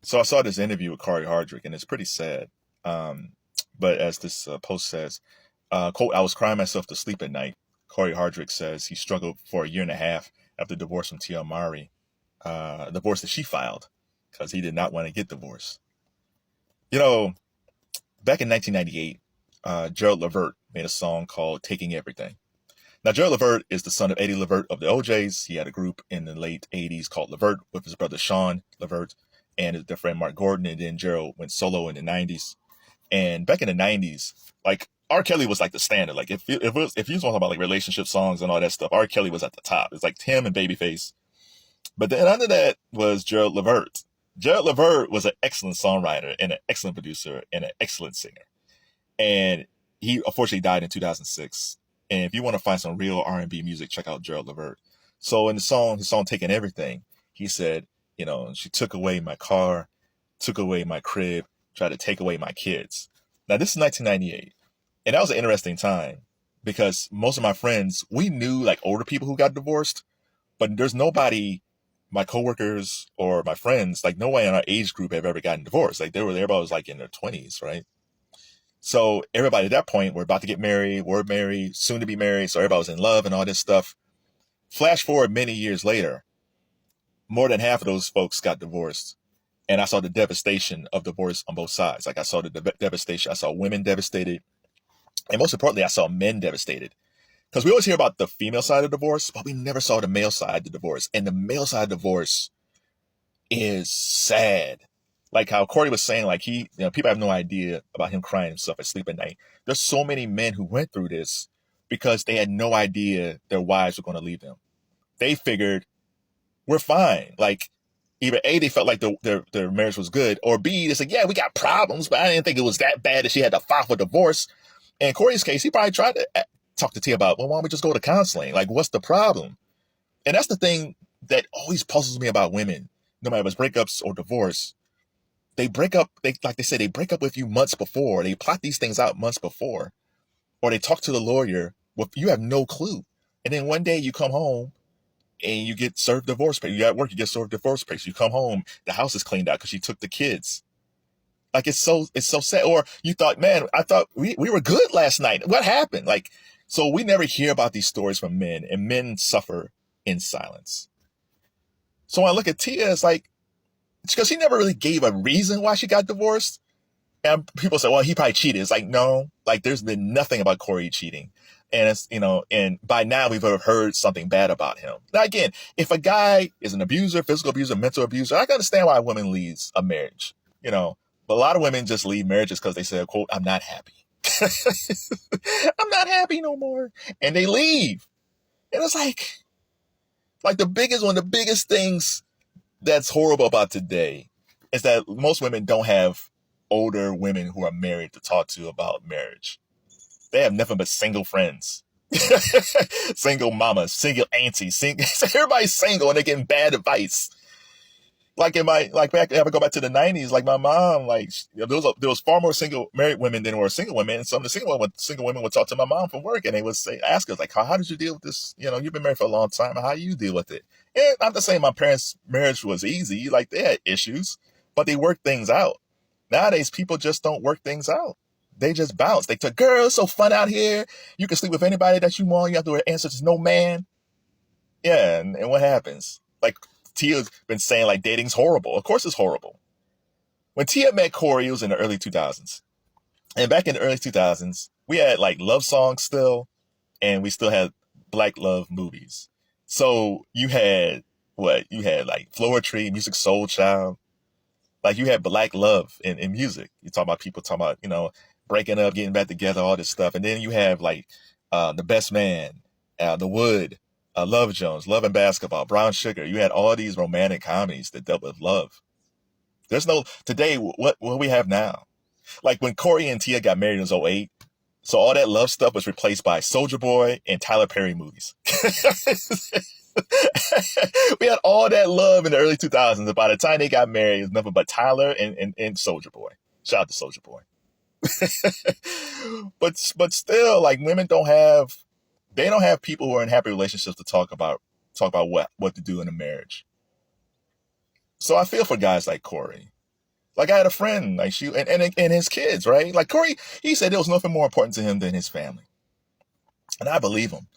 So I saw this interview with Corey Hardrict, and it's pretty sad. Um, but as this post says, quote, I was crying myself to sleep at night. Corey Hardrict says he struggled for a year and a half after divorce from Tia Mowry, divorce that she filed because he did not want to get divorced. You know, back in 1998, Gerald Levert made a song called Taking Everything. Now, Gerald Levert is the son of Eddie Levert of the OJs. He had a group in the late 80s called Levert with his brother Sean Levert and their friend Mark Gordon. And then Gerald went solo in the 90s. And back in the 90s, like R. Kelly was like the standard. Like if you was talking about like relationship songs and all that stuff, R. Kelly was at the top. It's like Tim and Babyface. But then under that was Gerald Levert. Gerald Levert was an excellent songwriter and an excellent producer and an excellent singer. And he unfortunately died in 2006. And if you want to find some real R&B music, check out Gerald Levert. So in his song Taking Everything, he said, she took away my car, took away my crib, tried to take away my kids. Now, this is 1998. And that was an interesting time because most of my friends, we knew like older people who got divorced, but there's nobody, my coworkers or my friends, like no one in our age group have ever gotten divorced. Like everybody was like in their 20s, right? So everybody at that point, we're about to get married, we're married, soon to be married. So everybody was in love and all this stuff. Flash forward many years later, more than half of those folks got divorced. And I saw the devastation of divorce on both sides. Like I saw the devastation. I saw women devastated. And most importantly, I saw men devastated. Because we always hear about the female side of divorce, but we never saw the male side of the divorce. And the male side of divorce is sad. Like how Corey was saying, like people have no idea about him crying himself asleep at night. There's so many men who went through this because they had no idea their wives were going to leave them. They figured, we're fine. Like either A, they felt like their marriage was good, or B, they said, yeah, we got problems, but I didn't think it was that bad that she had to file for divorce. And in Corey's case, he probably tried to talk to T about, well, why don't we just go to counseling? Like, what's the problem? And that's the thing that always puzzles me about women, no matter if it's breakups or divorce. They break up, like they said, they break up with you months before. They plot these things out months before. Or they talk to the lawyer with, you have no clue. And then one day you come home and you get served divorce papers. You're at work, you get served divorce papers. You come home, the house is cleaned out because she took the kids. Like it's so sad. Or you thought, man, I thought we were good last night. What happened? Like, so we never hear about these stories from men, and men suffer in silence. So when I look at Tia, it's like, because she never really gave a reason why she got divorced. And people say, well, he probably cheated. It's like, no, like there's been nothing about Corey cheating. And it's, and by now we've heard something bad about him. Now, again, if a guy is an abuser, physical abuser, mental abuser, I can understand why a woman leaves a marriage, but a lot of women just leave marriages because they say, quote, I'm not happy. I'm not happy no more. And they leave. And it's like one of the biggest things that's horrible about today is that most women don't have older women who are married to talk to about marriage. They have nothing but single friends, single mamas, single aunties, everybody's single and they're getting bad advice. Like back, if I go back to the 90s, like my mom, like there was far more single married women than were single women. And some of the single women would talk to my mom from work and they would ask us like, how did you deal with this? You've been married for a long time. How do you deal with it? And I'm not saying my parents' marriage was easy. Like they had issues, but they worked things out. Nowadays, people just don't work things out. They just bounce. They took, girl, it's so fun out here. You can sleep with anybody that you want. You have to answer to no man. Yeah, and what happens? Like Tia's been saying, like dating's horrible. Of course it's horrible. When Tia met Corey, it was in the early 2000s. And back in the early 2000s, we had like love songs still, and we still had black love movies. So you had like Floor Tree, Music Soul Child. Like you had black love in music. You talk about people talking about, breaking up, getting back together, all this stuff. And then you have like The Best Man, The Wood, Love Jones, Love and Basketball, Brown Sugar. You had all these romantic comedies that dealt with love. There's no, today, what we have now? Like when Corey and Tia got married in 2008, so all that love stuff was replaced by Soulja Boy and Tyler Perry movies. We had all that love in the early 2000s. And by the time they got married, it was nothing but Tyler and Soulja Boy. Shout out to Soulja Boy. but still, like women don't have people who are in happy relationships to talk about what to do in a marriage. So I feel for guys like Corey. Like I had a friend, like she and his kids, right? Like Corey, he said there was nothing more important to him than his family, and I believe him.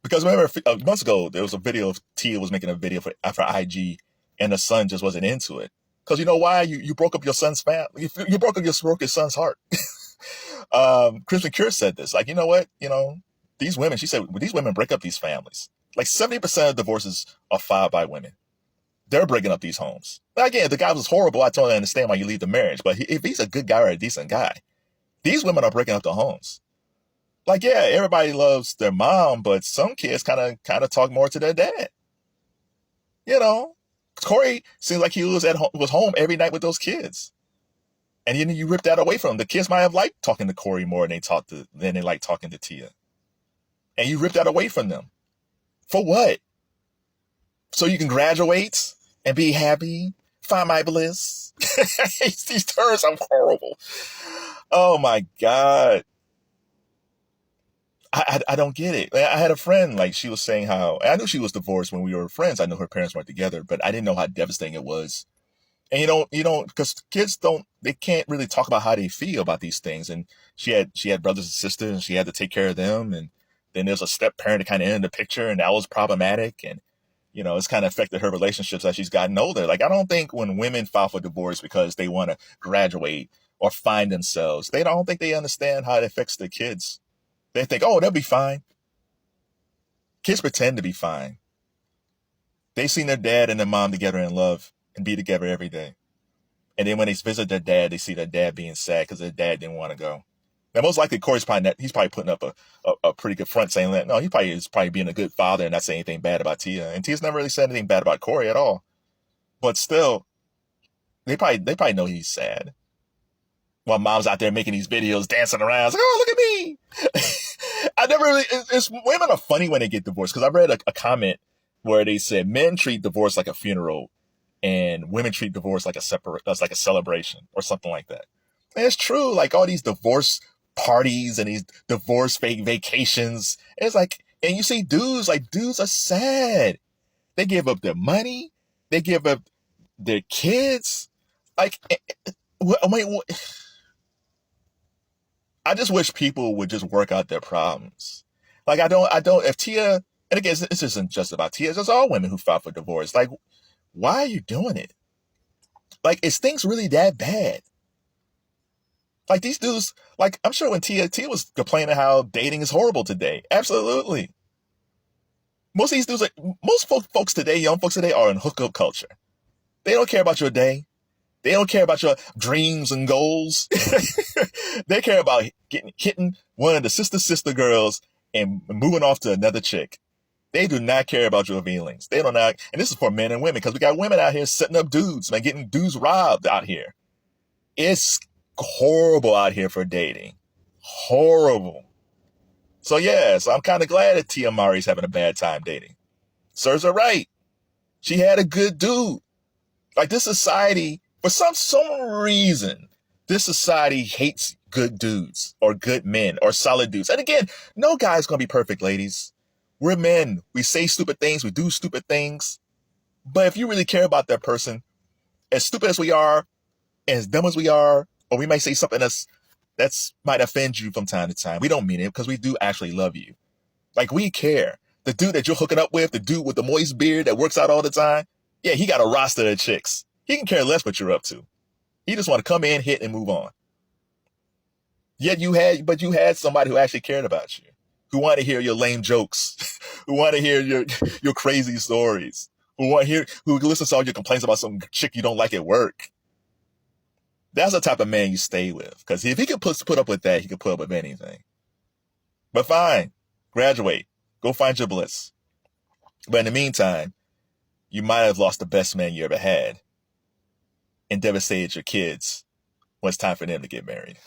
Because remember months ago there was a video of Tia was making a video for IG, and the son just wasn't into it. Because you know why? You broke up your son's family. You broke your son's heart. Kristen Cure said this. Like, you know what? You know, these women, she said, these women break up these families. Like 70% of divorces are filed by women. They're breaking up these homes. Now, again, the guy was horrible. I totally understand why you leave the marriage. But if he's a good guy or a decent guy, these women are breaking up the homes. Like, yeah, everybody loves their mom, but some kids kind of talk more to their dad. You know, Corey seems like he was home every night with those kids. And then you rip that away from them. The kids might have liked talking to Corey more than they like talking to Tia. And you rip that away from them. For what? So you can graduate and be happy, find my bliss. These terms are horrible. Oh my God. I don't get it. I had a friend, like she was saying how, I knew she was divorced when we were friends. I knew her parents weren't together, but I didn't know how devastating it was. And you don't, because kids they can't really talk about how they feel about these things. And she had brothers and sisters, and she had to take care of them. And then there's a step parent that kind of entered the picture, and that was problematic. And, you know, it's kind of affected her relationships as she's gotten older. Like, I don't think when women file for divorce because they want to graduate or find themselves, they don't think they understand how it affects their kids. They think, oh, they'll be fine. Kids pretend to be fine. They've seen their dad and their mom together in love and be together every day. And then when they visit their dad, they see their dad being sad because their dad didn't want to go. Now, most likely, Corey's he's probably putting up a pretty good front saying that, no, he probably is being a good father and not saying anything bad about Tia. And Tia's never really said anything bad about Corey at all. But still, they probably know he's sad. While mom's out there making these videos, dancing around, it's like, oh, look at me. I never really, women are funny when they get divorced, because I read a comment where they said men treat divorce like a funeral and women treat divorce like a celebration or something like that. And it's true. Like all these divorce parties and these divorce vacations. It's like, and you see dudes are sad. They give up their money. They give up their kids. Like, I just wish people would just work out their problems. Like, if Tia, and again, this isn't just about Tia, it's just all women who file for divorce. Like, why are you doing it? Like, is things really that bad? Like, these dudes, like, I'm sure when Tia was complaining how dating is horrible today. Absolutely. Most of these dudes, most folks today, young folks today, are in hookup culture. They don't care about your day. They don't care about your dreams and goals. They care about hitting one of the sister girls and moving off to another chick. They do not care about your feelings. They don't know. And this is for men and women, because we got women out here setting up dudes, man, getting dudes robbed out here. It's horrible out here for dating. Horrible. So yeah, I'm kind of glad that Tia Mowry's having a bad time dating. Serves her right. She had a good dude. Like, this society, for some reason, this society hates good dudes or good men or solid dudes. And again, no guy's going to be perfect, ladies. We're men. We say stupid things. We do stupid things. But if you really care about that person, as stupid as we are, as dumb as we are, or we might say something that's might offend you from time to time, we don't mean it, because we do actually love you. Like, we care. The dude that you're hooking up with, the dude with the moist beard that works out all the time, yeah, he got a roster of chicks. He can care less what you're up to. He just want to come in, hit, and move on. Yet you had somebody who actually cared about you, who wanted to hear your lame jokes, who wanted to hear your crazy stories, who listens to all your complaints about some chick you don't like at work. That's the type of man you stay with. Because if he can put up with that, he can put up with anything. But fine, graduate, go find your bliss. But in the meantime, you might have lost the best man you ever had and devastated your kids when it's time for them to get married.